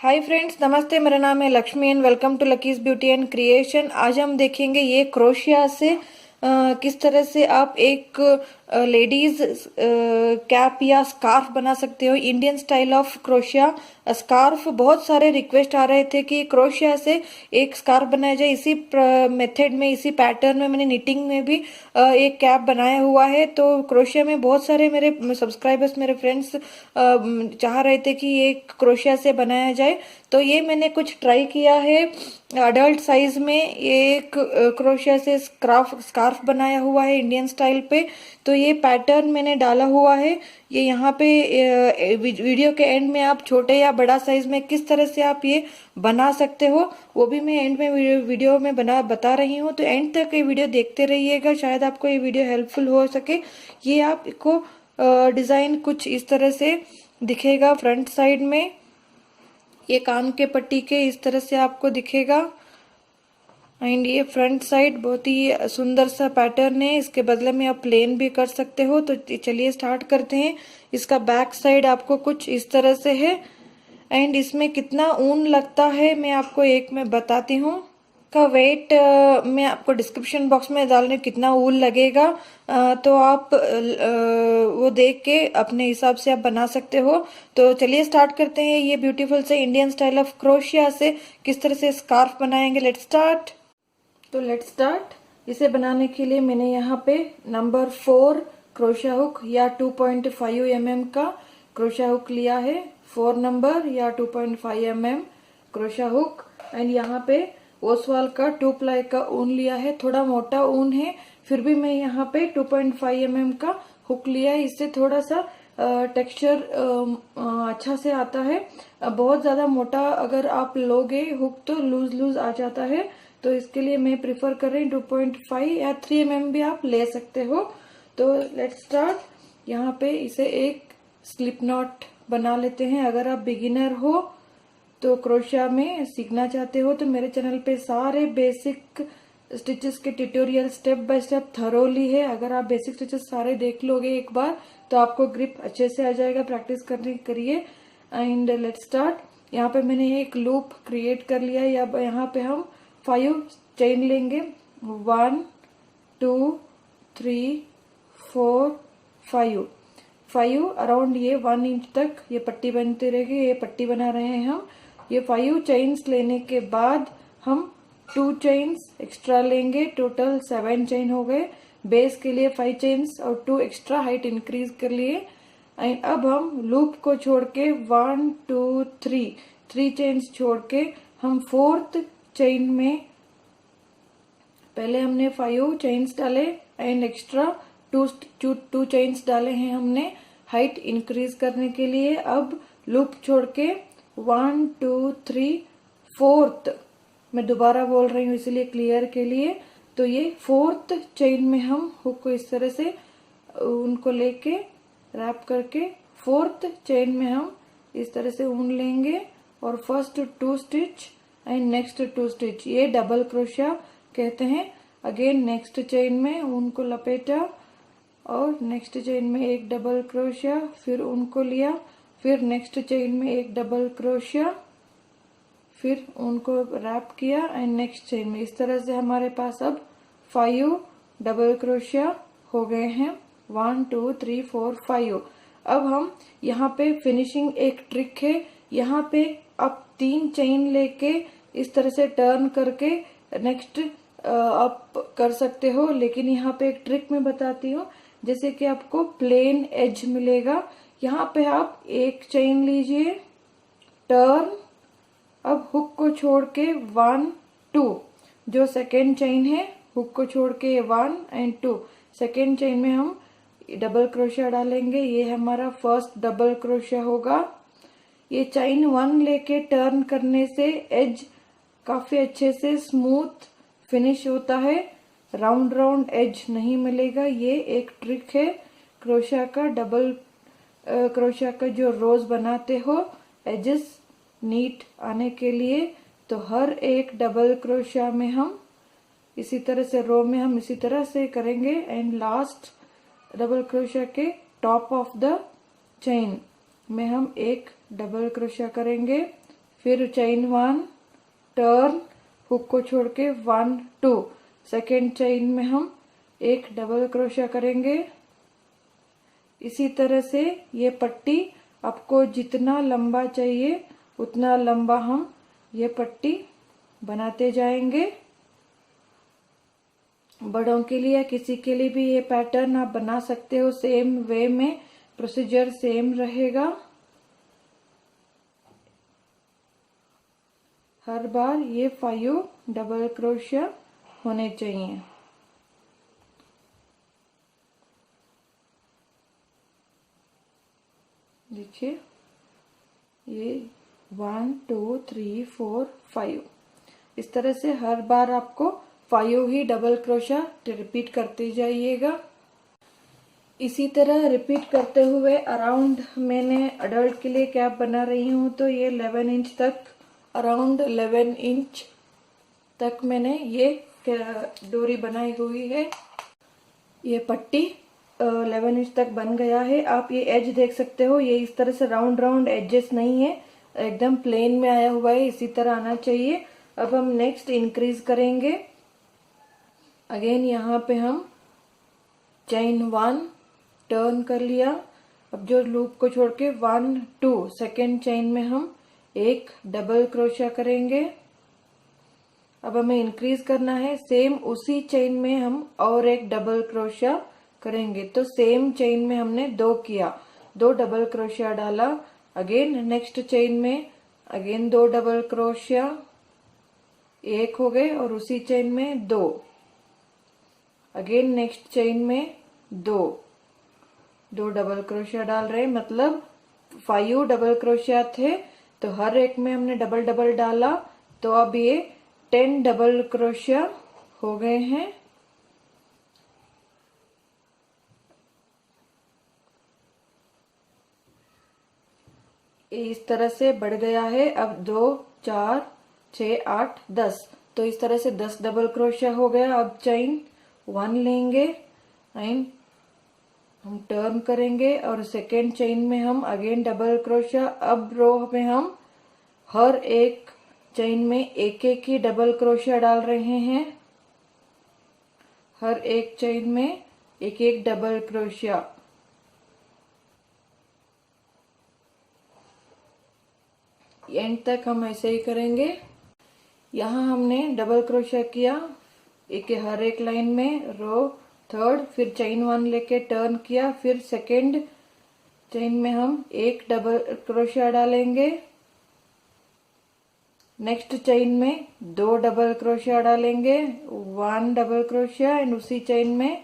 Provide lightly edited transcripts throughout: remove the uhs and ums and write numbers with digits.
Hi friends, नमस्ते। मेरा नाम है Lakshmi and welcome to Lucky's beauty and creation. आज हम देखेंगे ये क्रोशिया से किस तरह से आप एक लेडीज कैप या स्कार्फ बना सकते हो। Indian style of crochet scarf. बहुत सारे रिक्वेस्ट आ रहे थे कि क्रोशिया से एक स्कार्फ बनाया जाए। इसी मेथड में, इसी पैटर्न में मैंने निटिंग में भी एक कैप बनाया हुआ है। तो क्रोशिया में बहुत सारे मेरे सब्सक्राइबर्स, मेरे फ्रेंड्स चाह रहे थे कि ये क्रोशिया से बनाया जाए। तो ये मैंने कुछ ट्राई किया है अडल्ट साइज में। ये एक क्रोशिया से स्कार्फ बनाया हुआ है इंडियन स्टाइल पे। तो ये पैटर्न मैंने डाला हुआ है। ये यहाँ पे वीडियो के एंड में आप छोटे या बड़ा साइज में किस तरह से आप ये बना सकते हो वो भी मैं एंड में वीडियो में बता रही हूँ। तो एंड तक ये वीडियो देखते रहिएगा, शायद आपको ये वीडियो हेल्पफुल हो सके। ये आपको डिजाइन कुछ इस तरह से दिखेगा फ्रंट साइड में। ये कान के पट्टी के इस तरह से आपको दिखेगा एंड ये फ्रंट साइड बहुत ही सुंदर सा पैटर्न है। इसके बदले में आप प्लेन भी कर सकते हो। तो चलिए स्टार्ट करते हैं। इसका बैक साइड आपको कुछ इस तरह से है एंड इसमें कितना ऊन लगता है मैं आपको एक में बताती हूँ। का वेट मैं आपको डिस्क्रिप्शन बॉक्स में डाल रही हूँ, कितना ऊन लगेगा। तो आप वो देख के अपने हिसाब से आप बना सकते हो। तो चलिए स्टार्ट करते हैं। ये ब्यूटीफुल से इंडियन स्टाइल ऑफ क्रोशिया से किस तरह से स्कार्फ बनाएंगे। Let's start. तो लेट्स स्टार्ट। इसे बनाने के लिए मैंने यहाँ पे नंबर 4 क्रोशिया हुक या 2.5 mm का क्रोशिया हुक लिया है। 4 नंबर या 2.5 mm क्रोशिया हुक एंड यहाँ पे ओसवाल का 2 प्लाई का ऊन लिया है। थोड़ा मोटा ऊन है, फिर भी मैं यहाँ पे 2.5 mm का हुक लिया है। इससे थोड़ा सा टेक्सचर अच्छा से आता है। बहुत ज्यादा मोटा अगर आप लोगे हुक तो लूज लूज आ जाता है। तो इसके लिए मैं प्रिफर कर रही हूँ 2.5 या 3 mm भी आप ले सकते हो। तो लेट्स स्टार्ट। यहाँ पे इसे एक स्लिप नॉट बना लेते हैं। अगर आप बिगिनर हो तो क्रोशिया में सीखना चाहते हो तो मेरे चैनल पे सारे बेसिक स्टिचेस के tutorial step by step thoroughly है। अगर आप बेसिक स्टिचेस सारे देख लोगे एक बार तो आपको ग्रिप अच्छे से आ जाएगा। प्रैक्टिस करने करिए एंड लेट्स स्टार्ट। यहाँ पे मैंने एक लूप क्रिएट कर लिया है। या यहाँ पे हम 5 चेन लेंगे। 1 2 3 4 5 अराउंड ये 1 इंच तक ये पट्टी बनती रहेगी। ये पट्टी बना रहे हैं हम। ये 5 चेन्स लेने के बाद हम 2 चेन्स एक्स्ट्रा लेंगे। टोटल 7 चेन हो गए। बेस के लिए 5 चेन्स और 2 एक्स्ट्रा हाइट इंक्रीज कर लिए एंड अब हम लूप को छोड़ के 1 2 3 चेन्स छोड़ के हम 4th चेन में पहले हमने 5 चेन्स डाले एंड एक्स्ट्रा 2 चेन्स डाले हैं हमने हाइट इंक्रीज करने के लिए। अब लूप छोड़ के 1 2 3 4th, मैं दोबारा बोल रही हूँ इसलिए क्लियर के लिए। तो ये 4th चेन में हम हुक को इस तरह से उनको लेके रैप करके 4th चेन में हम इस तरह से ऊन लेंगे और first 2 stitch and next 2 stitch, ये डबल क्रोशिया कहते हैं। अगेन नेक्स्ट चेन में ऊन को लपेटा और नेक्स्ट चेन में एक डबल क्रोशिया, फिर ऊन को लिया, फिर नेक्स्ट चेन में एक डबल क्रोशिया, फिर उनको रैप किया एंड नेक्स्ट चेन में। इस तरह से हमारे पास अब 5 डबल क्रोशिया हो गए हैं। 1 2 3 4 5। अब हम यहाँ पे फिनिशिंग एक ट्रिक है। यहाँ पे आप 3 चेन लेके इस तरह से टर्न करके नेक्स्ट आप कर सकते हो। लेकिन यहाँ पे एक ट्रिक मैं बताती हूँ, जैसे कि आपको प्लेन एज मिलेगा। यहाँ पे आप एक चेन लीजिए, टर्न, अब हुक को छोड़ के 1 2, जो सेकेंड चेन है हुक को छोड़ के 1 एंड 2, सेकेंड चेन में हम डबल क्रोशिया डालेंगे। ये हमारा फर्स्ट डबल क्रोशिया होगा। ये चेन 1 लेके टर्न करने से एज काफी अच्छे से स्मूथ फिनिश होता है, राउंड राउंड एज नहीं मिलेगा। ये एक ट्रिक है क्रोशिया का। डबल क्रोशिया का जो रोज बनाते हो एजेस नीट आने के लिए, तो हर एक डबल क्रोशिया में हम इसी तरह से रो में हम इसी तरह से करेंगे एंड लास्ट डबल क्रोशिया के टॉप ऑफ द चेन में हम एक डबल क्रोशिया करेंगे। फिर चेन 1, टर्न, हुक को छोड़ के 1 2, सेकेंड चेन में हम एक डबल क्रोशिया करेंगे। इसी तरह से ये पट्टी आपको जितना लंबा चाहिए उतना लंबा हम ये पट्टी बनाते जाएंगे। बड़ों के लिए या किसी के लिए भी ये पैटर्न आप बना सकते हो, सेम वे में प्रोसीजर सेम रहेगा। हर बार ये 5 डबल क्रोशिया होने चाहिए। देखिए ये 1 2 3 4 5 इस तरह से हर बार आपको 5 ही डबल क्रोशिया रिपीट करते जाइएगा। इसी तरह रिपीट करते हुए अराउंड मैंने अडल्ट के लिए कैप बना रही हूँ, तो ये 11 इंच तक, अराउंड 11 इंच तक मैंने ये डोरी बनाई हुई है। ये पट्टी 11 इंच तक बन गया है। आप ये एज देख सकते हो, ये इस तरह से राउंड राउंड एजेस नहीं है, एकदम प्लेन में आया हुआ है, इसी तरह आना चाहिए। अब हम नेक्स्ट इंक्रीज करेंगे। अगेन यहाँ पे हम चेन 1 टर्न कर लिया। अब जो लूप को छोड़ के 1 2 सेकेंड चेन में हम एक डबल क्रोशिया करेंगे। अब हमें इंक्रीज करना है, सेम उसी चेन में हम और एक डबल क्रोशिया करेंगे। तो सेम चेन में हमने 2 किया, 2 डबल क्रोशिया डाला। अगेन नेक्स्ट चेन में अगेन 2 डबल क्रोशिया, 1 हो गए, और उसी चेन में 2। अगेन नेक्स्ट चेन में 2 डबल क्रोशिया डाल रहे, मतलब 5 डबल क्रोशिया थे, तो हर एक में हमने डबल डबल डाला, तो अब ये 10 डबल क्रोशिया हो गए हैं। इस तरह से बढ़ गया है। अब 2 4 6 8 10, तो इस तरह से 10 डबल क्रोशिया हो गया। अब चेन 1 लेंगे एंड हम टर्न करेंगे, और सेकेंड चेन में हम अगेन डबल क्रोशिया। अब रो में हम हर एक चेन में एक एक ही डबल क्रोशिया डाल रहे हैं, हर एक चेन में एक एक डबल क्रोशिया। एंड तक हम ऐसे ही करेंगे। यहाँ हमने डबल क्रोशिया किया एक हर एक लाइन में, रो थर्ड, फिर चेन 1 लेके टर्न किया, फिर सेकेंड चेन में हम एक डबल क्रोशिया डालेंगे। नेक्स्ट चेन में 2 डबल क्रोशिया डालेंगे, 1 डबल क्रोशिया, एंड उसी चेन में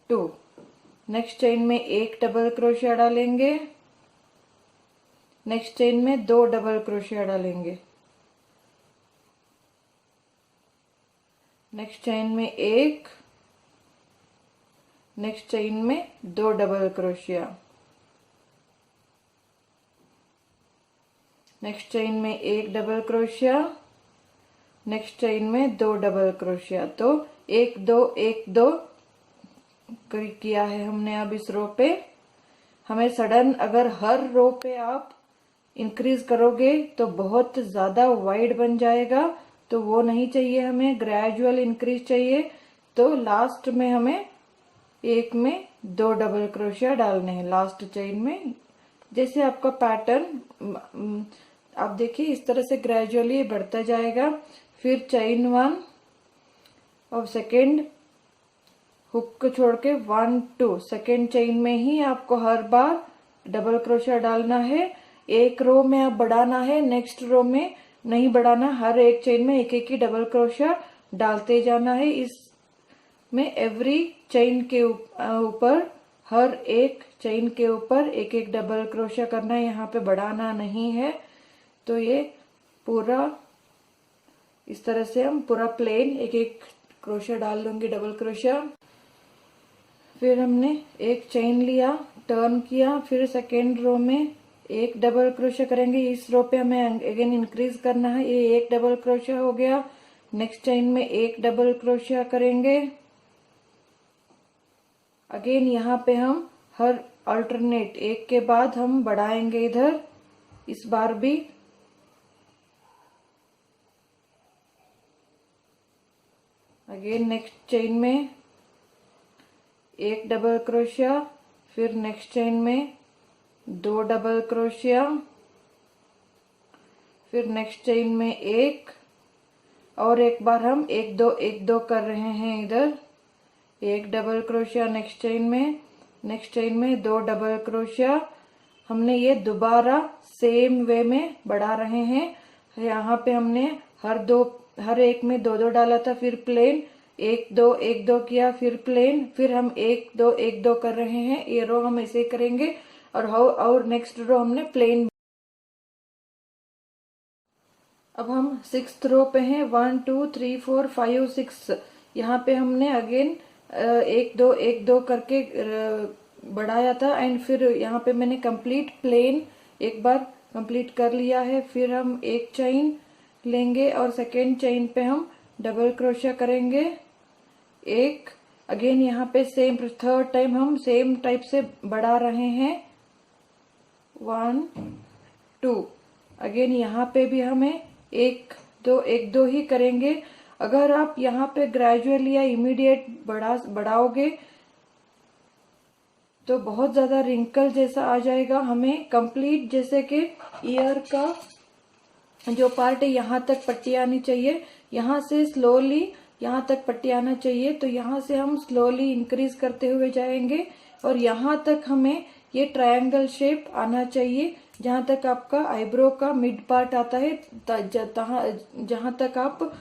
2। नेक्स्ट चेन में एक डबल क्रोशिया डालेंगे, नेक्स्ट चेन में 2 डबल क्रोशिया डालेंगे, नेक्स्ट चेन में एक, नेक्स्ट चेन में 2 डबल क्रोशिया, नेक्स्ट चेन में एक डबल क्रोशिया, नेक्स्ट चेन में 2 डबल क्रोशिया। तो 1 2 1 2 किया है हमने। अब इस रो पे हमें सडन अगर हर रो पे आप इंक्रीज करोगे तो बहुत ज्यादा वाइड बन जाएगा, तो वो नहीं चाहिए, हमें ग्रेजुअल इंक्रीज चाहिए। तो लास्ट में हमें एक में 2 डबल क्रोशिया डालने हैं लास्ट चेन में। जैसे आपका पैटर्न आप देखिए इस तरह से ग्रेजुअली बढ़ता जाएगा। फिर चेन 1 और सेकेंड हुक को छोड़ के 1 2 सेकेंड चेन में ही आपको हर बार डबल क्रोशिया डालना है। एक रो में आप बढ़ाना है, नेक्स्ट रो में नहीं बढ़ाना, हर एक चेन में एक एक ही डबल क्रोशिया डालते जाना है। इसमें एवरी चेन के ऊपर हर एक चेन के ऊपर एक एक डबल क्रोशिया करना है, यहाँ पे बढ़ाना नहीं है। तो ये पूरा इस तरह से हम पूरा प्लेन एक एक क्रोशिया डाल लूंगी, डबल क्रोशिया। फिर हमने एक चेन लिया, टर्न किया, फिर सेकेंड रो में एक डबल क्रोशिया करेंगे। इस रो पे हमें अगेन इंक्रीज करना है, ये एक डबल क्रोशिया हो गया। नेक्स्ट चेन में एक डबल क्रोशिया करेंगे। अगेन यहाँ पे हम हर अल्टरनेट एक के बाद हम बढ़ाएंगे इधर। इस बार भी अगेन नेक्स्ट चेन में एक डबल क्रोशिया, फिर नेक्स्ट चेन में 2 डबल क्रोशिया, फिर नेक्स्ट चेन में एक, और एक बार हम एक दो कर रहे हैं। इधर एक डबल क्रोशिया नेक्स्ट चेन में 2 डबल क्रोशिया। हमने ये दोबारा सेम वे में बढ़ा रहे हैं। यहाँ पे हमने हर एक में 2 डाला था, फिर प्लेन एक दो किया, फिर प्लेन, फिर हम एक दो कर रहे हैं। ये रो हम ऐसे करेंगे और नेक्स्ट रो हमने प्लेन। अब हम 6th रो पे हैं। 1 2 3 4 5 6। यहाँ पे हमने अगेन एक दो करके बढ़ाया था, एंड फिर यहाँ पे मैंने कंप्लीट प्लेन एक बार कंप्लीट कर लिया है। फिर हम एक चेन लेंगे और सेकेंड चेन पे हम डबल क्रोशिया करेंगे एक। अगेन यहाँ पे सेम थर्ड टाइम हम सेम टाइप से बढ़ा रहे हैं 1 2। अगेन यहाँ पे भी हमें एक दो ही करेंगे। अगर आप यहाँ पे ग्रेजुअली या इमीडिएट बढ़ाओगे तो बहुत ज्यादा रिंकल जैसा आ जाएगा। हमें कंप्लीट जैसे कि ईयर का जो पार्ट है यहाँ तक पट्टी आनी चाहिए, यहाँ से स्लोली यहाँ तक पट्टी आना चाहिए। तो यहाँ से हम स्लोली इंक्रीज करते हुए जाएंगे और यहाँ तक हमें ये ट्रायंगल शेप आना चाहिए। जहां तक आपका आईब्रो का मिड पार्ट आता है, जहां तक आप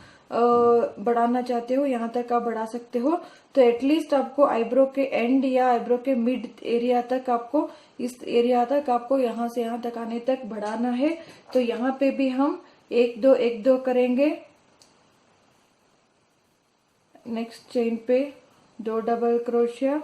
बढ़ाना चाहते हो यहाँ तक आप बढ़ा सकते हो। तो एटलीस्ट आपको आईब्रो के एंड या आईब्रो के मिड एरिया तक, आपको इस एरिया तक, आपको यहाँ से यहाँ तक आने तक बढ़ाना है। तो यहाँ पे भी हम एक दो करेंगे। नेक्स्ट चेन पे 2 डबल क्रोशिया,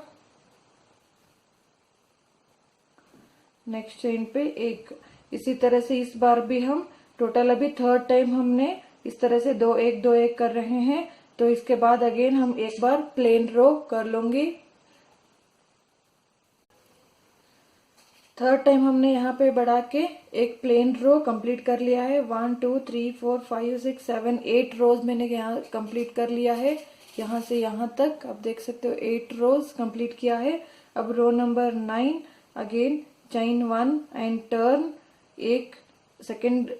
नेक्स्ट चेन पे एक। इसी तरह से इस बार भी हम टोटल अभी थर्ड टाइम हमने इस तरह से 2 1 कर रहे हैं। तो इसके बाद अगेन हम एक बार प्लेन रो कर लूंगी। थर्ड टाइम हमने यहाँ पे बढ़ा के एक प्लेन रो कंप्लीट कर लिया है। 1 2 3 4 5 6 7 8 रोज मैंने यहाँ कंप्लीट कर लिया है। यहाँ से यहाँ तक आप देख सकते हो 8 रोज कंप्लीट किया है। अब row number 9 again chain 1 and turn. एक सेकेंड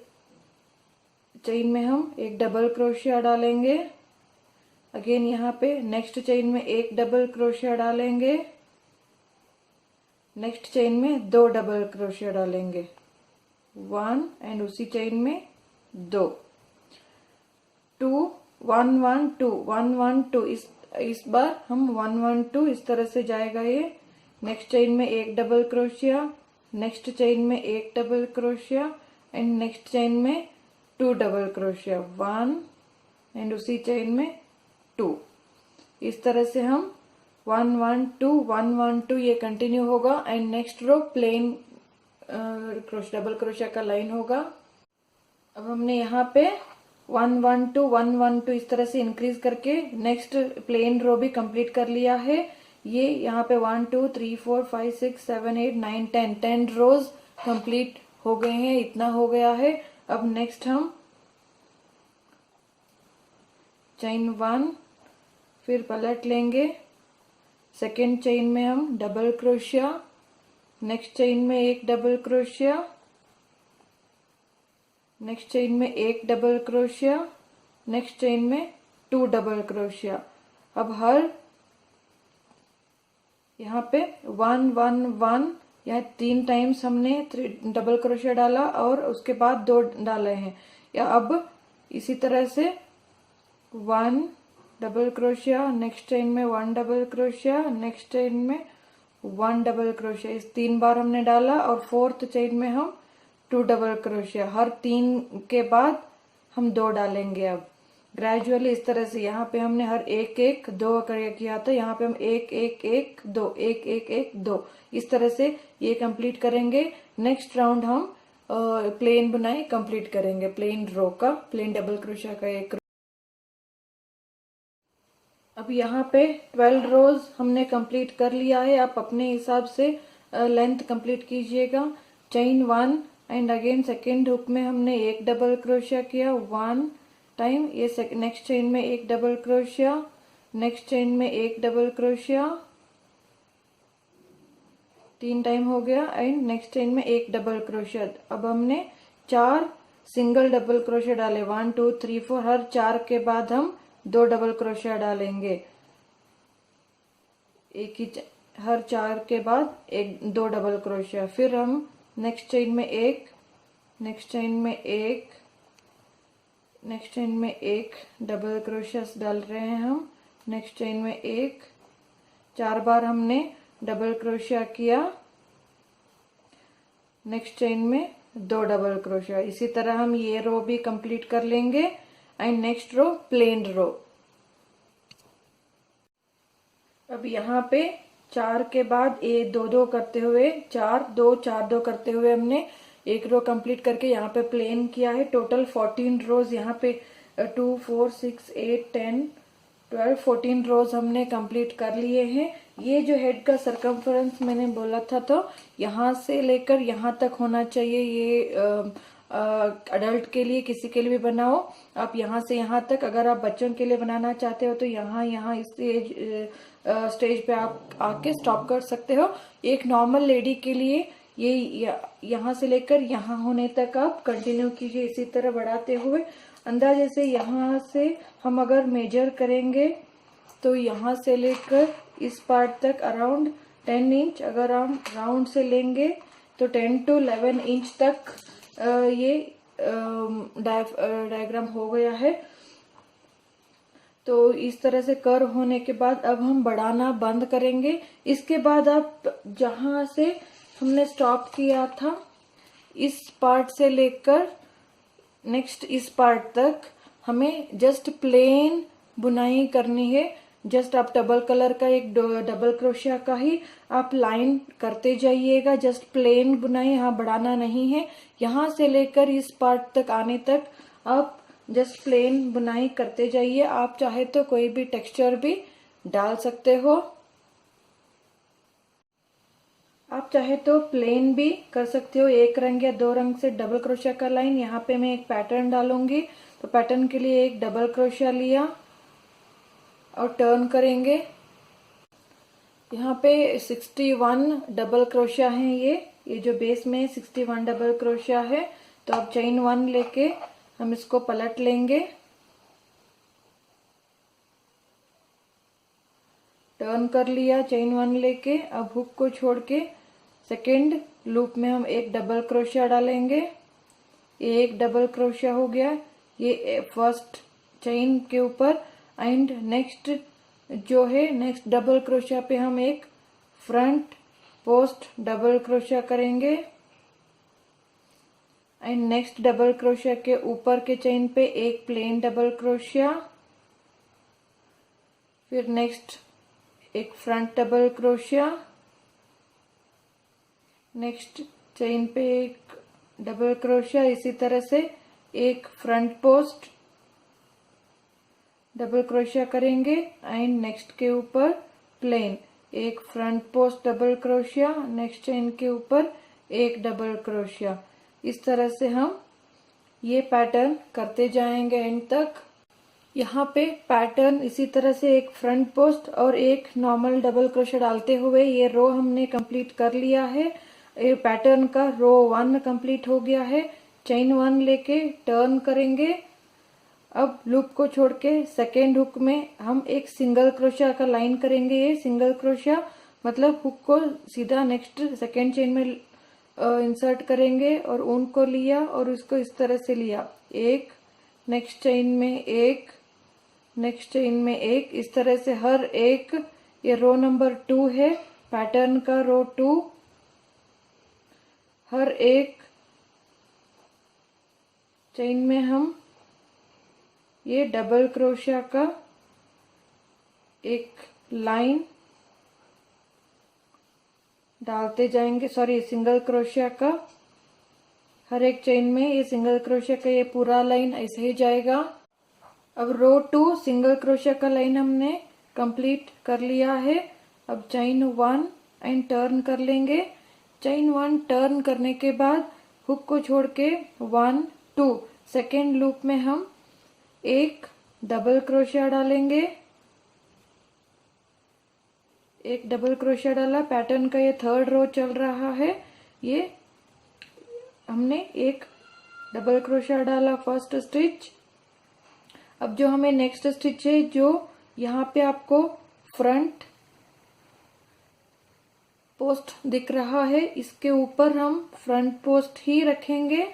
चेन में हम एक डबल क्रोशिया डालेंगे। अगेन यहाँ पे नेक्स्ट चेन में एक डबल क्रोशिया डालेंगे, नेक्स्ट चेन में 2 डबल क्रोशिया डालेंगे 1, एंड उसी चेन में 2 2 1 1 2 1 1 2। इस बार हम 1 1 2 इस तरह से जाएगा ये। नेक्स्ट चेन में एक डबल क्रोशिया, नेक्स्ट चेन में एक double crochet, and next chain में 2 डबल क्रोशिया 1, एंड उसी चेन में 2। इस तरह से हम 1 1 2 1 1 2 ये कंटिन्यू होगा। And next row plain double crochet का लाइन होगा। अब हमने यहाँ पे 1 1 2 1 1 2 इस तरह से इंक्रीज करके नेक्स्ट प्लेन रो भी कंप्लीट कर लिया है। ये यहाँ पे 1 2 3 4 5 6 7 8 9 10 रोज कंप्लीट हो गए हैं। इतना हो गया है। अब नेक्स्ट हम चेन 1 फिर पलट लेंगे। सेकेंड चेन में हम डबल क्रोशिया, नेक्स्ट चेन में एक डबल क्रोशिया, नेक्स्ट चेन में एक डबल क्रोशिया, नेक्स्ट चेन में 2 डबल क्रोशिया। अब हर यहाँ पे 1 1 1 यहाँ 3 टाइम्स हमने डबल क्रोशिया डाला और उसके बाद 2 डाले हैं। या अब इसी तरह से 1 डबल क्रोशिया, नेक्स्ट चेन में 1 डबल क्रोशिया, नेक्स्ट चेन में 1 डबल क्रोशिया। इस 3 बार हमने डाला और फोर्थ चेन में हम 2 डबल क्रोशिया। हर 3 के बाद हम 2 डालेंगे। अब ग्रेजुअली इस तरह से यहाँ पे हमने हर एक 2 किया था, यहाँ पे हम एक 2 एक 2 इस तरह से ये कंप्लीट करेंगे। नेक्स्ट राउंड हम प्लेन बुनाई कंप्लीट करेंगे, प्लेन रो का, प्लेन डबल क्रोशिया का एक। अब यहाँ पे 12 रोज हमने कंप्लीट कर लिया है। आप अपने हिसाब से लेंथ कंप्लीट कीजिएगा। Chain 1 and again second hook में हमने एक डबल क्रोशिया किया 1 टाइम, ये नेक्स्ट चेन में एक डबल क्रोशिया, नेक्स्ट चेन में एक डबल क्रोशिया, 3 टाइम हो गया, एंड नेक्स्ट चेन में एक डबल क्रोशिया। अब हमने 4 सिंगल डबल क्रोशिया डाले, 1 2 3 4, हर 4 के बाद हम 2 डबल क्रोशिया डालेंगे, एक ही हर 4 के बाद 2 डबल क्रोशिया। फिर हम नेक्स्ट चेन में एक, नेक्स्ट चेन में एक, नेक्स्ट चेन में एक डबल क्रोशिया डाल रहे हैं हम, नेक्स्ट चेन में एक, 4 बार हमने डबल क्रोशिया किया, नेक्स्ट चेन में 2 डबल क्रोशिया। इसी तरह हम ये रो भी कंप्लीट कर लेंगे, एंड नेक्स्ट रो प्लेन रो। अब यहाँ पे 4 के बाद 2 2 करते हुए 4 2 4 2 करते हुए हमने एक रो कंप्लीट करके यहाँ पे प्लेन किया है। टोटल 14 रोज यहाँ पे 2 4 6 8 10 12 14 रोज हमने कंप्लीट कर लिए हैं। ये जो हेड का सरकमफरेंस मैंने बोला था, तो यहाँ से लेकर यहाँ तक होना चाहिए। ये अडल्ट के लिए, किसी के लिए भी बनाओ आप, यहाँ से यहाँ तक। अगर आप बच्चों के लिए बनाना चाहते हो तो यहाँ इस स्टेज पे आप आके स्टॉप कर सकते हो। एक नॉर्मल लेडी के लिए ये यहाँ से लेकर यहाँ होने तक आप कंटिन्यू कीजिए, इसी तरह बढ़ाते हुए। अंदाजे से यहाँ से हम अगर मेजर करेंगे तो यहाँ से लेकर इस पार्ट तक अराउंड 10 इंच, अगर हम राउंड से लेंगे तो 10 to 11 इंच तक ये डायग्राम हो गया है। तो इस तरह से कर्व होने के बाद अब हम बढ़ाना बंद करेंगे। इसके बाद आप जहां से हमने स्टॉप किया था, इस पार्ट से लेकर नेक्स्ट इस पार्ट तक हमें जस्ट प्लेन बुनाई करनी है। जस्ट आप डबल कलर का एक डबल क्रोशिया का ही आप लाइन करते जाइएगा, जस्ट प्लेन बुनाई, यहाँ बढ़ाना नहीं है। यहाँ से लेकर इस पार्ट तक आने तक आप जस्ट प्लेन बुनाई करते जाइए। आप चाहे तो कोई भी टेक्सचर भी डाल सकते हो, आप चाहे तो प्लेन भी कर सकते हो, 1 रंग या 2 रंग से डबल क्रोशिया का लाइन। यहाँ पे मैं एक पैटर्न डालूंगी, तो पैटर्न के लिए एक डबल क्रोशिया लिया और टर्न करेंगे। यहाँ पे 61 डबल क्रोशिया है, ये जो बेस में 61 डबल क्रोशिया है। तो अब चेन 1 लेके हम इसको पलट लेंगे, टर्न कर लिया चेन 1 लेके। अब हुक को छोड़ के सेकेंड लूप में हम एक डबल क्रोशिया डालेंगे, एक डबल क्रोशिया हो गया ये फर्स्ट चेन के ऊपर। एंड नेक्स्ट जो है, नेक्स्ट डबल क्रोशिया पे हम एक फ्रंट पोस्ट डबल क्रोशिया करेंगे, एंड नेक्स्ट डबल क्रोशिया के ऊपर के चेन पे एक प्लेन डबल क्रोशिया, फिर नेक्स्ट एक front double crochet, next chain पे एक डबल क्रोशिया। इसी तरह से एक फ्रंट पोस्ट डबल क्रोशिया करेंगे, एंड नेक्स्ट के ऊपर प्लेन, एक front post double crochet, next chain के ऊपर एक डबल क्रोशिया। इस तरह से हम ये पैटर्न करते जाएंगे एंड तक। यहाँ पे पैटर्न इसी तरह से एक फ्रंट पोस्ट और एक नॉर्मल डबल क्रोशिया डालते हुए ये रो हमने कंप्लीट कर लिया है। ये पैटर्न का रो 1 कंप्लीट हो गया है। चेन 1 लेके टर्न करेंगे। अब लूप को छोड़ के सेकेंड हुक में हम एक सिंगल क्रोशिया का लाइन करेंगे। ये सिंगल क्रोशिया मतलब हुक को सीधा नेक्स्ट सेकेंड चेन में इंसर्ट करेंगे और ऊन को लिया और उसको इस तरह से लिया, एक नेक्स्ट चेन में एक, नेक्स्ट चेन में एक, इस तरह से हर एक। ये रो नंबर 2 है पैटर्न का, रो 2। हर एक चेन में हम ये डबल क्रोशिया का एक लाइन डालते जाएंगे, सॉरी सिंगल क्रोशिया का हर एक चेन में ये सिंगल क्रोशिया का ये पूरा लाइन ऐसे ही जाएगा। अब रो 2 सिंगल क्रोशिया का लाइन हमने कंप्लीट कर लिया है। अब चेन 1 एंड टर्न कर लेंगे। चेन 1 टर्न करने के बाद हुक को छोड़ के 1 2 सेकेंड लूप में हम एक डबल क्रोशिया डालेंगे, एक डबल क्रोशिया डाला। पैटर्न का ये थर्ड रो चल रहा है, ये हमने एक डबल क्रोशिया डाला फर्स्ट स्टिच। अब जो हमें नेक्स्ट स्टिच है, जो यहाँ पे आपको फ्रंट पोस्ट दिख रहा है, इसके ऊपर हम फ्रंट पोस्ट ही रखेंगे।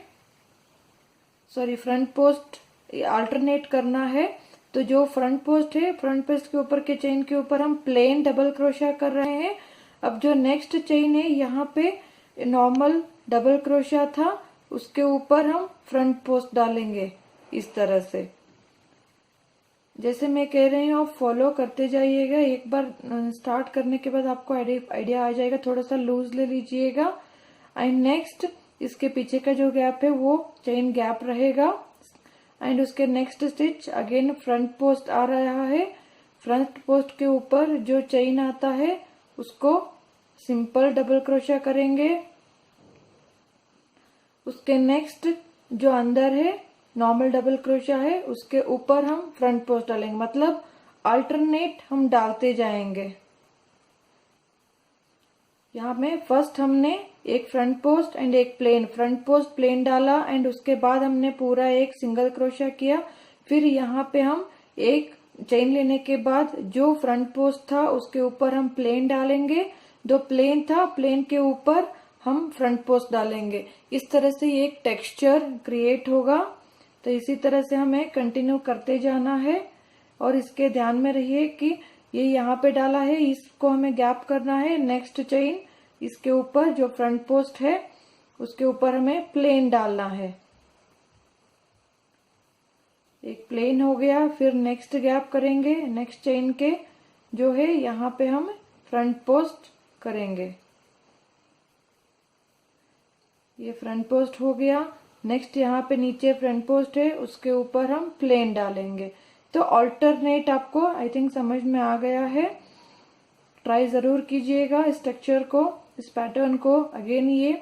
सॉरी, फ्रंट पोस्ट अल्टरनेट करना है। तो जो फ्रंट पोस्ट है, फ्रंट पोस्ट के ऊपर के चेन के ऊपर हम प्लेन डबल क्रोशिया कर रहे हैं। अब जो नेक्स्ट चेन है, यहाँ पे नॉर्मल डबल क्रोशिया था, उसके ऊपर हम फ्रंट पोस्ट डालेंगे इस तरह से। जैसे मैं कह रही हूँ आप फॉलो करते जाइएगा। एक बार स्टार्ट करने के बाद आपको आइडिया आ जाएगा। थोड़ा सा लूज ले लीजिएगा। एंड नेक्स्ट इसके पीछे का जो गैप है वो चेन गैप रहेगा। एंड उसके next stitch again front post आ रहा है। फ्रंट पोस्ट के ऊपर जो चेन आता है उसको सिंपल डबल क्रोशिया करेंगे। उसके नेक्स्ट जो अंदर है नॉर्मल डबल क्रोशिया है, उसके ऊपर हम फ्रंट पोस्ट डालेंगे। मतलब अल्टरनेट हम डालते जाएंगे। यहाँ में फर्स्ट हमने एक फ्रंट पोस्ट एंड एक प्लेन, फ्रंट पोस्ट प्लेन डाला एंड उसके बाद हमने पूरा एक सिंगल क्रोशिया किया। फिर यहाँ पे हम एक चेन लेने के बाद जो फ्रंट पोस्ट था उसके ऊपर हम प्लेन डालेंगे। जो प्लेन था, प्लेन के ऊपर हम फ्रंट पोस्ट डालेंगे। इस तरह से ये एक टेक्सचर क्रिएट होगा। तो इसी तरह से हमें कंटिन्यू करते जाना है। और इसके ध्यान में रहिए कि ये यहाँ पे डाला है, इसको हमें गैप करना है। नेक्स्ट चेन इसके ऊपर जो फ्रंट पोस्ट है उसके ऊपर हमें प्लेन डालना है। एक प्लेन हो गया। फिर नेक्स्ट गैप करेंगे, नेक्स्ट चेन के जो है यहाँ पे हम फ्रंट पोस्ट करेंगे। ये फ्रंट पोस्ट हो गया। नेक्स्ट यहाँ पे नीचे फ्रंट पोस्ट है, उसके ऊपर हम प्लेन डालेंगे। तो ऑल्टरनेट आपको आई थिंक समझ में आ गया है। ट्राई जरूर कीजिएगा स्ट्रक्चर को, इस पैटर्न को। अगेन ये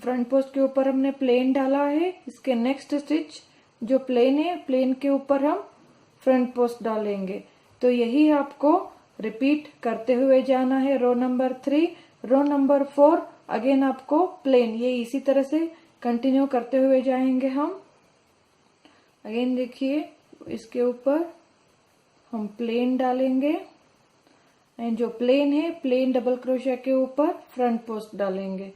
फ्रंट पोस्ट के ऊपर हमने प्लेन डाला है। इसके नेक्स्ट स्टिच जो प्लेन है, प्लेन के ऊपर हम फ्रंट पोस्ट डालेंगे। तो यही आपको रिपीट करते हुए जाना है। Row number 3, row number 4 again आपको प्लेन, ये इसी तरह से कंटिन्यू करते हुए जाएंगे हम। अगेन देखिए, इसके ऊपर हम प्लेन डालेंगे एंड जो प्लेन है, प्लेन डबल क्रोशिया के ऊपर फ्रंट पोस्ट डालेंगे।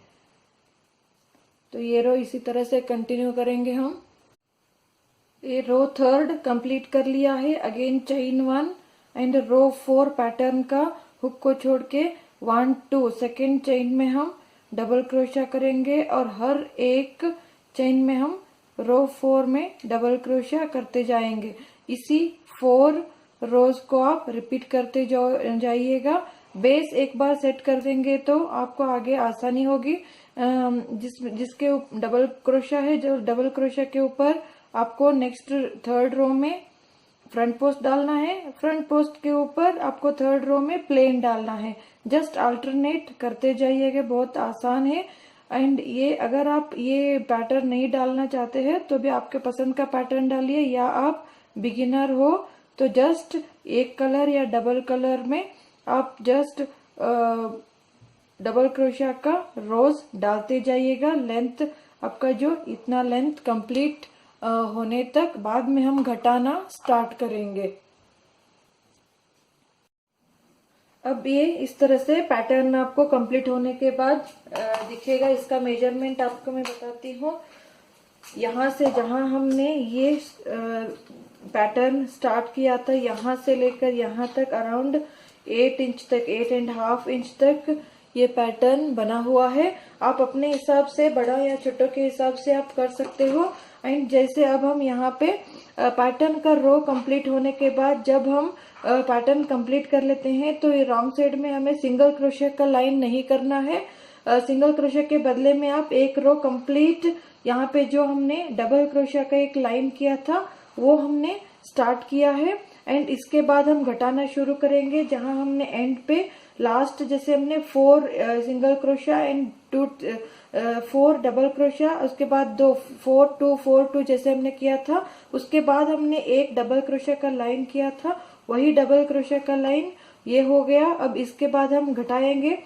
तो ये रो इसी तरह से कंटिन्यू करेंगे हम। ये रो थर्ड कंप्लीट कर लिया है। Again chain 1 and row 4 pattern का हुक को छोड़ के 1 2 सेकेंड चेन में हम डबल क्रोशिया करेंगे और हर एक चेन में हम रो 4 में डबल क्रोशिया करते जाएंगे। इसी 4 रोज को आप रिपीट करते जाइएगा। बेस एक बार सेट कर देंगे तो आपको आगे आसानी होगी। जिसके डबल क्रोशिया है, जो डबल क्रोशिया के ऊपर आपको नेक्स्ट थर्ड रो में फ्रंट पोस्ट डालना है। फ्रंट पोस्ट के ऊपर आपको थर्ड रो में प्लेन डालना है। जस्ट अल्टरनेट करते जाइएगा, बहुत आसान है। एंड ये अगर आप ये पैटर्न नहीं डालना चाहते हैं तो भी आपके पसंद का पैटर्न डालिए, या आप बिगिनर हो तो जस्ट एक कलर या डबल कलर में आप जस्ट डबल क्रोशिया का रोज डालते जाइएगा। लेंथ आपका जो इतना लेंथ कंप्लीट होने तक, बाद में हम घटाना स्टार्ट करेंगे। अब ये इस तरह से पैटर्न आपको कंप्लीट होने के बाद दिखेगा। इसका मेजरमेंट आपको मैं बताती हूँ। यहाँ से जहाँ हमने ये पैटर्न स्टार्ट किया था, यहाँ से लेकर यहाँ तक अराउंड 8 इंच तक, 8.5 इंच तक ये पैटर्न बना हुआ है। आप अपने हिसाब से, बड़ा या छोटा के हिसाब से आप कर सकते हो। एंड जैसे अब हम यहाँ पे पैटर्न का रो कंप्लीट होने के बाद जब हम पैटर्न कंप्लीट कर लेते हैं तो ये रॉन्ग साइड में हमें सिंगल क्रोशिया का लाइन नहीं करना है। सिंगल क्रोशिया के बदले में आप एक रो कंप्लीट, यहाँ पे जो हमने डबल क्रोशिया का एक लाइन किया था वो हमने स्टार्ट किया है। एंड इसके बाद हम घटाना शुरू करेंगे, जहां हमने एंड पे लास्ट जैसे हमने 4 single crochet and 2 4 double crochet, उसके बाद 2 4 2 4 2 जैसे हमने किया था। उसके बाद हमने एक डबल क्रोशिया का लाइन किया था, वही डबल क्रोशिया का लाइन ये हो गया। अब इसके बाद हम घटाएंगे,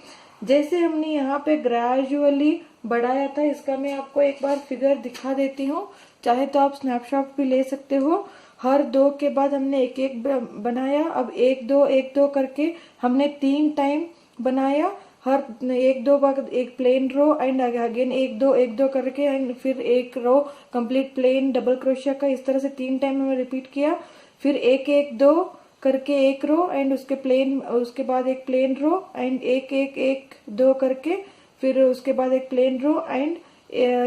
जैसे हमने यहाँ पे ग्रेजुअली बढ़ाया था, इसका मैं आपको एक बार फिगर दिखा देती हूँ, चाहे तो आप स्नैपशॉट भी ले सकते हो। हर 2 के बाद हमने एक एक बनाया, अब 1 2 करके हमने 3 टाइम बनाया। हर 1 2 बाद एक प्लेन रो एंड अगेन 1 2 करके एंड फिर एक row complete plain double crochet का, इस तरह से 3 टाइम हमने रिपीट किया। फिर 1 1 2 करके एक रो एंड उसके प्लेन, उसके बाद एक प्लेन रो एंड 1 1 1 2 करके फिर उसके बाद एक प्लेन रो एंड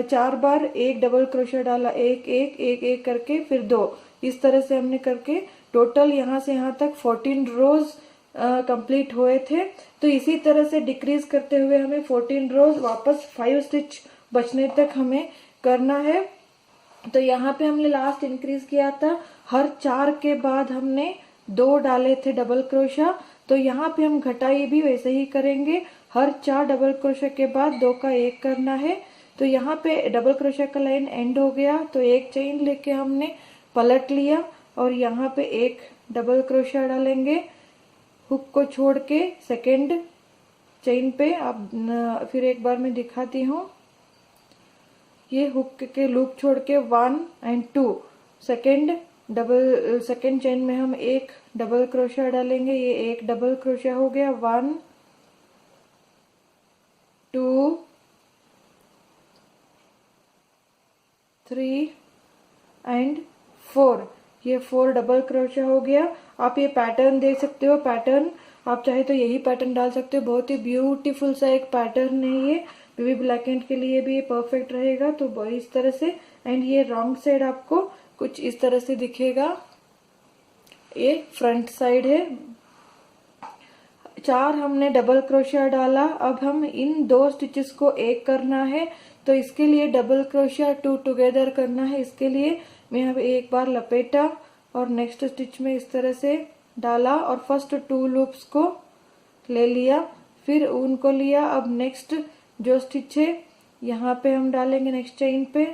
4 बार एक डबल क्रोशिया डाला, 1 1 1 1 करके फिर 2, इस तरह से हमने करके टोटल यहाँ से यहाँ तक 14 रोज कंप्लीट हुए थे। तो इसी तरह से डिक्रीज करते हुए हमें 14 रोज वापस 5 स्टिच बचने तक हमें करना है। तो यहाँ पे हमने लास्ट इंक्रीज किया था, हर 4 के बाद हमने 2 डाले थे डबल क्रोशिया, तो यहाँ पे हम घटाई भी वैसे ही करेंगे, हर 4 डबल क्रोशिया के बाद 2 का 1 करना है। तो यहाँ पे डबल क्रोशिया का लाइन एंड हो गया, तो एक चेन लेके हमने पलट लिया और यहाँ पे एक डबल क्रोशिया डालेंगे, हुक को छोड़ के सेकेंड चेन पे। अब फिर एक बार मैं दिखाती हूँ, ये हुक के लूप छोड़ के 1 एंड 2 सेकेंड चेन में हम एक डबल क्रोशिया डालेंगे, ये एक डबल क्रोशिया हो गया, 1 2 3 एंड 4, ये 4 डबल क्रोशिया हो गया। आप ये पैटर्न देख सकते हो, पैटर्न आप चाहे तो यही पैटर्न डाल सकते हो, बहुत ही ब्यूटीफुल सा एक पैटर्न है ये, बेबी ब्लैक एंड के लिए भी ये परफेक्ट रहेगा। तो इस तरह से, एंड ये रॉन्ग साइड आपको कुछ इस तरह से दिखेगा, ये फ्रंट साइड है। 4 हमने डबल क्रोशिया डाला, अब हम इन 2 स्टिचेस को एक करना है, तो इसके लिए डबल क्रोशिया 2 टुगेदर करना है। इसके लिए मैं अब एक बार लपेटा और नेक्स्ट स्टिच में इस तरह से डाला और फर्स्ट 2 लूप्स को ले लिया, फिर उनको लिया। अब नेक्स्ट जो स्टिच है यहाँ पे हम डालेंगे नेक्स्ट चेन पे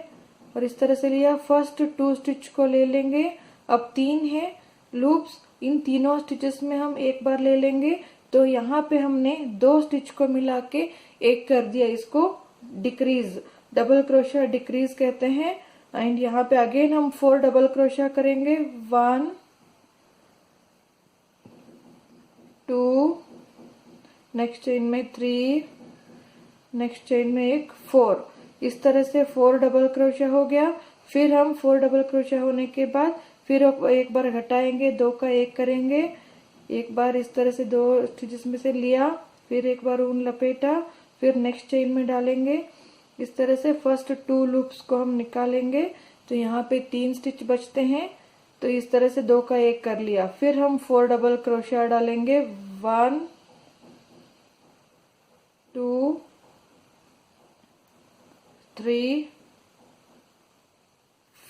और इस तरह से लिया, फर्स्ट 2 स्टिच को ले लेंगे। अब 3 है लूप्स, इन तीनों स्टिचेस में हम एक बार ले लेंगे, तो यहाँ पे हमने 2 स्टिच को मिला के एक कर दिया, इसको डिक्रीज, डबल क्रोशिया डिक्रीज कहते हैं। एंड यहाँ पे अगेन हम 4 डबल क्रोशिया करेंगे, 1 2, नेक्स्ट चेन में 3, नेक्स्ट चेन में एक 4, इस तरह से 4 डबल क्रोशिया हो गया। फिर हम 4 डबल क्रोशिया होने के बाद फिर एक बार घटाएंगे, 2 का 1 करेंगे, एक बार इस तरह से 2 स्टिचेस में से लिया, फिर एक बार ऊन लपेटा, फिर नेक्स्ट चेन में डालेंगे। इस तरह से फर्स्ट 2 लूप्स को हम निकालेंगे, तो यहाँ पे 3 स्टिच बचते हैं, तो इस तरह से 2 का 1 कर लिया। फिर हम 4 डबल क्रोशिया डालेंगे, 1 2 3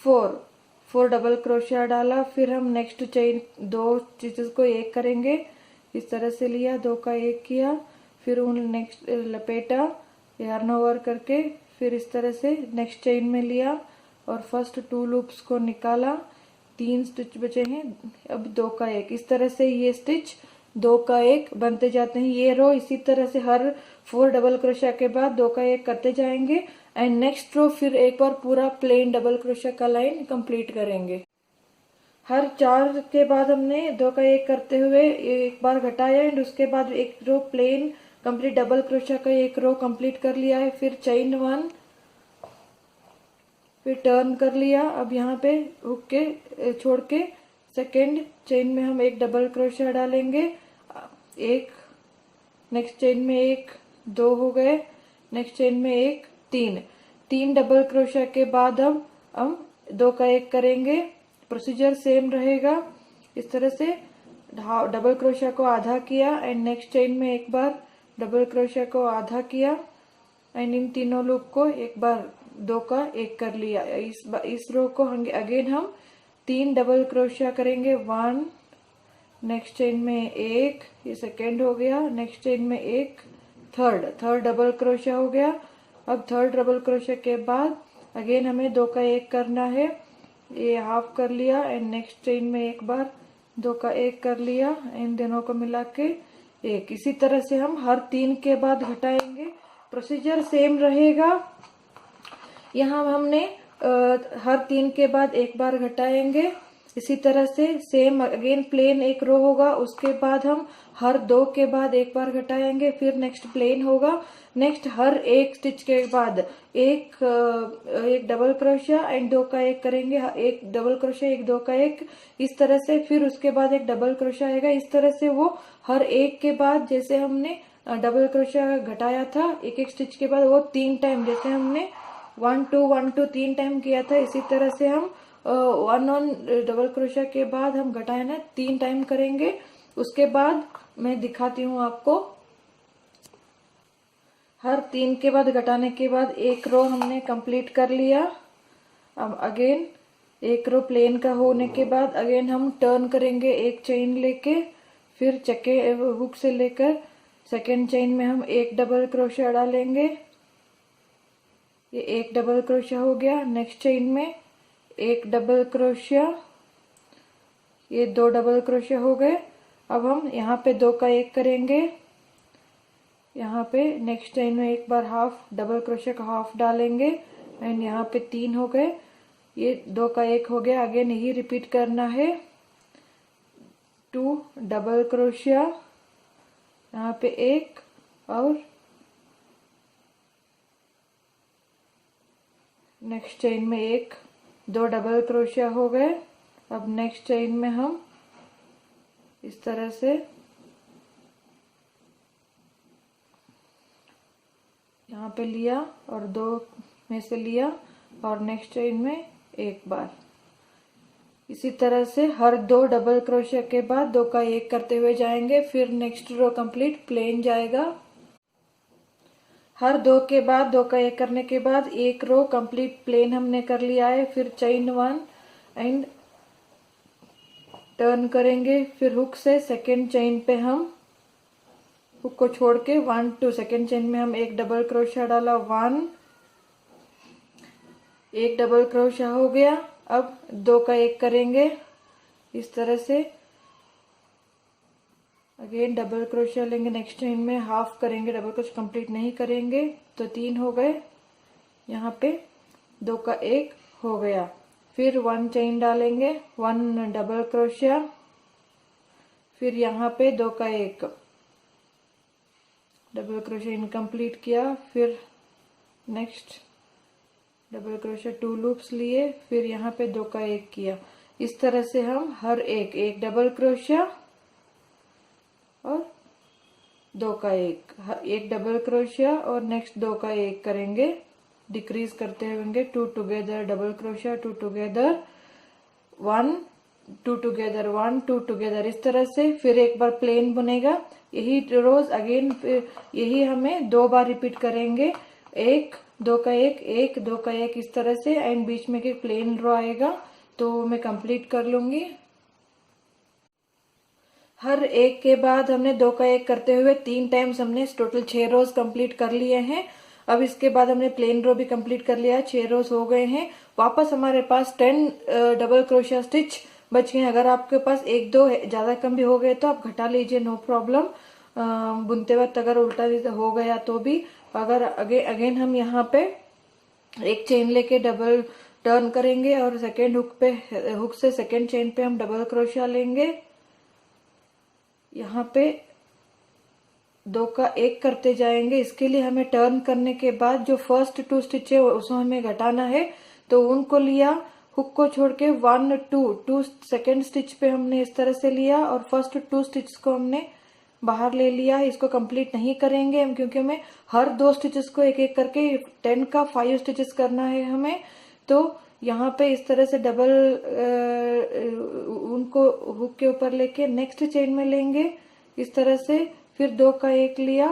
4 डबल क्रोशिया डाला। फिर हम नेक्स्ट चेन 2 स्टिचेस को एक करेंगे, इस तरह से लिया, 2 का 1 किया, फिर उन नेक्स्ट लपेटा यार्न ओवर करके, फिर इस तरह से नेक्स्ट चेन में लिया और फर्स्ट 2 लूप्स को निकाला, 3 स्टिच बचे हैं, अब 2 का 1, इस तरह से ये स्टिच 2 का 1 बनते जाते हैं। ये रो इसी तरह से हर 4 डबल क्रोशिया के बाद 2 का 1 करते जाएंगे एंड नेक्स्ट रो फिर एक बार पूरा प्लेन डबल क्रोशिया का लाइन कंप्लीट करेंगे। हर 4 के बाद हमने 2 का 1 करते हुए एक बार घटाया एंड उसके बाद एक रो प्लेन कंप्लीट डबल क्रोशिया का एक रो कंप्लीट कर लिया है। फिर चेन 1, फिर टर्न कर लिया। अब यहाँ पे हुक के छोड़ के सेकेंड चेन में हम एक डबल क्रोशिया डालेंगे, एक, नेक्स्ट चेन में एक, 2 हो गए, नेक्स्ट चेन में एक, 3 डबल क्रोशिया के बाद हम 2 का 1 करेंगे। प्रोसीजर सेम रहेगा, इस तरह से डबल क्रोशिया को आधा किया एंड नेक्स्ट चेन में एक बार डबल क्रोशिया को आधा किया एंड इन तीनों लूप को एक बार 2 का 1 कर लिया। इस रो को अगेन हम 3 डबल क्रोशिया करेंगे, 1, नेक्स्ट चेन में एक, ये सेकेंड हो गया, नेक्स्ट चेन में एक, थर्ड डबल क्रोशिया हो गया, अब थर्ड डबल क्रोशिया के बाद अगेन हमें 2 का 1 करना है, ये हाफ कर लिया एंड नेक्स्ट चेन में एक बार 2 का 1 कर लिया, इन दोनों को मिला के एक। इसी तरह से हम हर 3 के बाद घटाएंगे, प्रोसीजर सेम रहेगा। यहाँ हमने हर 3 के बाद एक बार घटाएंगे, इसी तरह से सेम अगेन प्लेन एक रो होगा, उसके बाद हम हर 2 के बाद एक बार घटाएंगे, फिर नेक्स्ट प्लेन होगा। नेक्स्ट हर एक स्टिच के बाद एक डबल क्रोशिया एंड 2 का 1 करेंगे, एक डबल क्रोशिया एक 2 का 1, इस तरह से। फिर उसके बाद एक डबल क्रोशिया आएगा, इस तरह से वो हर एक के बाद जैसे हमने डबल क्रोशिया घटाया था एक एक स्टिच के बाद, वो 3 टाइम जैसे हमने 1 2 1 2 3 टाइम किया था, इसी तरह से हम 1 ऑन डबल क्रोशिया के बाद हम घटाए ना 3 टाइम करेंगे। उसके बाद मैं दिखाती हूँ आपको। हर 3 के बाद घटाने के बाद एक रो हमने कंप्लीट कर लिया। अब अगेन एक रो प्लेन का होने के बाद अगेन हम टर्न करेंगे एक चेन लेके, फिर चक्के हुक से लेकर सेकेंड चेन में हम एक डबल क्रोशिया डालेंगे, ये एक डबल क्रोशिया हो गया। नेक्स्ट चेन में एक डबल क्रोशिया, ये 2 डबल क्रोशिया हो गए। अब हम यहाँ पे 2 का 1 करेंगे, यहाँ पे नेक्स्ट चेन में एक बार हाफ डबल क्रोशिया का हाफ डालेंगे एंड यहाँ पे 3 हो गए, ये 2 का 1 हो गया। अगेन यही रिपीट करना है, 2 डबल क्रोशिया, यहाँ पे 1 और नेक्स्ट चेन में 1 2 डबल क्रोशिया हो गए। अब नेक्स्ट चेन में हम इस तरह से यहाँ पे लिया और 2 में से लिया और नेक्स्ट चेन में एक बार, इसी तरह से हर 2 डबल क्रोशिया के बाद 2 का 1 करते हुए जाएंगे, फिर नेक्स्ट रो कंप्लीट प्लेन जाएगा। हर 2 के बाद 2 का 1 करने के बाद एक रो कंप्लीट प्लेन हमने कर लिया है। फिर चेन 1 एंड टर्न करेंगे, फिर हुक से सेकेंड चेन पे हम हुक को छोड़ के 1 2 सेकेंड चेन में हम एक डबल क्रोशिया डाला, 1 एक डबल क्रोशिया हो गया। अब 2 का 1 करेंगे इस तरह से, अगेन डबल क्रोशिया लेंगे, नेक्स्ट चेन में हाफ करेंगे, डबल क्रोशिया कंप्लीट नहीं करेंगे तो 3 हो गए, यहाँ पे 2 का 1 हो गया। फिर 1 चेन डालेंगे, 1 डबल क्रोशिया, फिर यहाँ पे 2 का 1 डबल क्रोशिया इनकम्प्लीट किया, फिर नेक्स्ट डबल क्रोशिया 2 लूप्स लिए, फिर यहाँ पे 2 का 1 किया। इस तरह से हम हर एक डबल क्रोशिया और 2 का 1 डबल क्रोशिया और नेक्स्ट 2 का 1 करेंगे, डिक्रीज करते होंगे, 2 together double crochet, 2 together 1 2 together 1 2 together, इस तरह से। फिर एक बार प्लेन बनेगा, यही रोज अगेन यही हमें 2 बार रिपीट करेंगे, 1 2 का 1 2 का 1 इस तरह से, एंड बीच में एक प्लेन रो आएगा तो मैं कंप्लीट कर लूंगी। हर एक के बाद हमने 2 का 1 करते हुए 3 टाइम्स हमने टोटल 6 रोज कंप्लीट कर लिए हैं। अब इसके बाद हमने प्लेन रो भी कंप्लीट कर लिया है, 6 रोज हो गए हैं। वापस हमारे पास 10 डबल क्रोशिया स्टिच बच गए हैं। अगर आपके पास 1 2 ज्यादा कम भी हो गए तो आप घटा लीजिए, नो प्रॉब्लम। बुनते वक्त अगर उल्टा हो गया तो भी, अगर अगेन हम यहाँ पे एक चेन लेके डबल टर्न करेंगे और सेकेंड हुक से सेकेंड चेन पे हम डबल क्रोशिया लेंगे, यहाँ पे 2 का 1 करते जाएंगे। इसके लिए हमें टर्न करने के बाद जो फर्स्ट 2 स्टिच है उसको हमें घटाना है, तो उनको लिया, हुक को छोड़ के 1 2 सेकेंड स्टिच पे हमने इस तरह से लिया और फर्स्ट 2 स्टिच को हमने बाहर ले लिया। इसको कंप्लीट नहीं करेंगे हम, क्योंकि हमें हर 2 स्टिचेस को एक एक करके 10 का 5 स्टिचेस करना है हमें। तो यहाँ पे इस तरह से डबल उनको हुक के ऊपर लेके नेक्स्ट चेन में लेंगे इस तरह से, फिर 2 का 1 लिया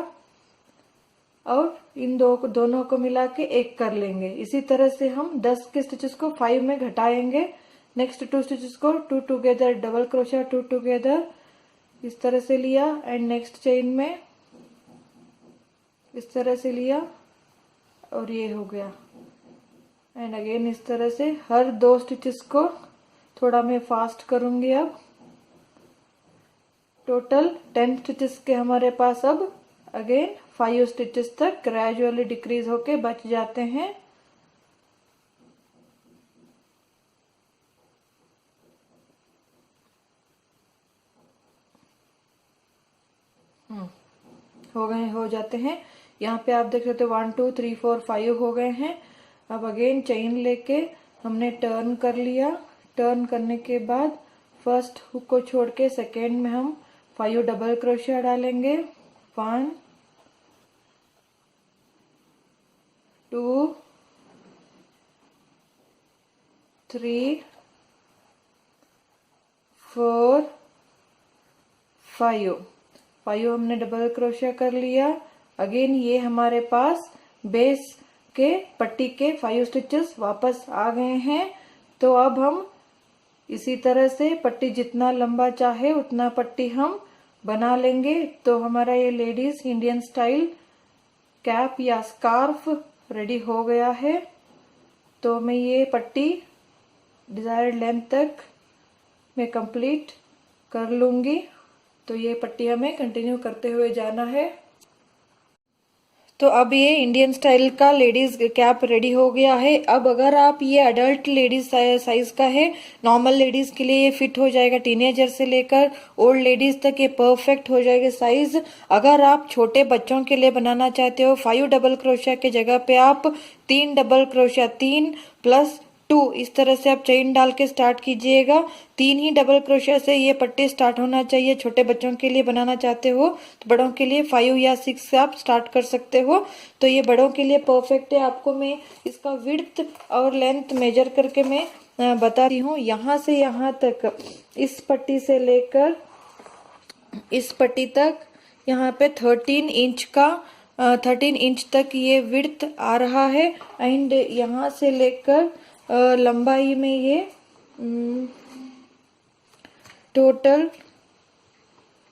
और इन दोनों को मिला के 1 कर लेंगे। इसी तरह से हम 10 के स्टिचेस को 5 में घटाएंगे। नेक्स्ट 2 स्टिचेस को 2 टुगेदर डबल क्रोशिया 2 टुगेदर इस तरह से लिया एंड नेक्स्ट चेन में इस तरह से लिया। और ये हो गया। एंड अगेन इस तरह से हर 2 स्टिचेस को थोड़ा मैं फास्ट करूंगी। अब टोटल 10 स्टिचेस के हमारे पास अब अगेन 5 स्टिचेस तक ग्रेजुअली डिक्रीज होके बच जाते हैं। हो जाते हैं। यहाँ पे आप देख सकते हो 1 2 3 4 5 हो गए हैं। अब अगेन चेन लेके हमने टर्न कर लिया। टर्न करने के बाद फर्स्ट हुक को छोड़ के सेकेंड में हम 5 डबल क्रोशिया डालेंगे। 1 2 3 4 5 हमने डबल क्रोशिया कर लिया। अगेन ये हमारे पास बेस के पट्टी के 5 स्टिचेस वापस आ गए हैं। तो अब हम इसी तरह से पट्टी जितना लंबा चाहे उतना पट्टी हम बना लेंगे। तो हमारा ये लेडीज इंडियन स्टाइल कैप या स्कार्फ रेडी हो गया है। तो मैं ये पट्टी डिजायर्ड लेंथ तक मैं कंप्लीट कर लूंगी। तो ये पट्टी हमें कंटिन्यू करते हुए जाना है। तो अब ये इंडियन स्टाइल का लेडीज कैप रेडी हो गया है। अब अगर आप ये अडल्ट लेडीज साइज का है, नॉर्मल लेडीज के लिए ये फिट हो जाएगा। टीनेजर से लेकर ओल्ड लेडीज तक ये परफेक्ट हो जाएगा साइज। अगर आप छोटे बच्चों के लिए बनाना चाहते हो 5 डबल क्रोशिया के जगह पे आप 3 डबल क्रोशिया 3 + 2 इस तरह से आप चेन डाल के स्टार्ट कीजिएगा। 3 ही डबल क्रोशिया से ये पट्टी स्टार्ट होना चाहिए। छोटे बच्चों के लिए बनाना चाहते हो तो बड़ों के लिए 5 या 6 से आप स्टार्ट कर सकते हो। तो ये बड़ों के लिए परफेक्ट है। आपको मैं इसका विड्थ और लेंथ मेजर करके मैं बता रही हूँ। यहाँ से यहाँ तक इस पट्टी से लेकर इस पट्टी तक यहाँ पे 13 इंच तक ये विड्थ आ रहा है। एंड यहाँ से लेकर लंबाई में ये टोटल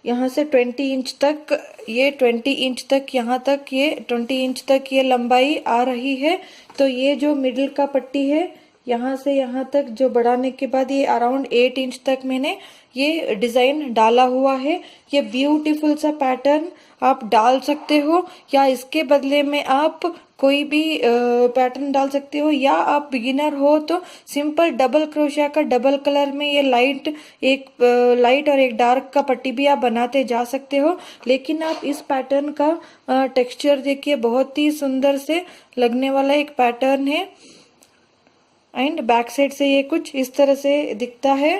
यहाँ से 20 इंच तक ये 20 इंच तक यहाँ तक ये 20 इंच तक ये लंबाई आ रही है। तो ये जो मिडिल का पट्टी है यहाँ से यहाँ तक जो बढ़ाने के बाद ये अराउंड 8 इंच तक मैंने ये डिजाइन डाला हुआ है। ये ब्यूटीफुल सा पैटर्न आप डाल सकते हो या इसके बदले में आप कोई भी पैटर्न डाल सकते हो। या आप बिगिनर हो तो सिंपल डबल क्रोशिया का डबल कलर में ये लाइट और एक डार्क का पट्टी भी आप बनाते जा सकते हो। लेकिन आप इस पैटर्न का टेक्सचर देखिए, बहुत ही सुंदर से लगने वाला एक पैटर्न है। एंड बैक साइड से ये कुछ इस तरह से दिखता है।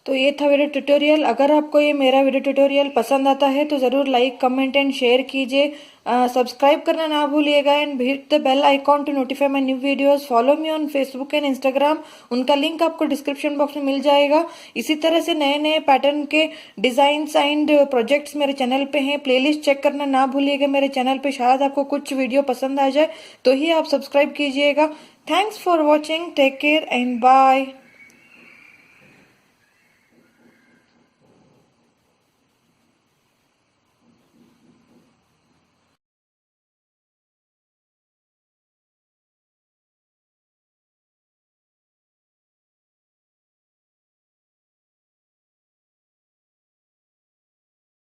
तो ये था वीडियो ट्यूटोरियल। अगर आपको ये मेरा वीडियो ट्यूटोरियल पसंद आता है तो ज़रूर लाइक कमेंट एंड शेयर कीजिए। सब्सक्राइब करना ना भूलिएगा and hit the bell icon to notify my new videos. Follow me on Facebook and Instagram, उनका लिंक आपको डिस्क्रिप्शन बॉक्स में मिल जाएगा। इसी तरह से नए नए पैटर्न के डिजाइन्स एंड प्रोजेक्ट्स मेरे चैनल पे हैं। प्लेलिस्ट चेक करना ना भूलिएगा मेरे चैनल पे, शायद आपको कुछ वीडियो पसंद आ जाए तो ही आप सब्सक्राइब कीजिएगा। Thanks for watching, take care and bye.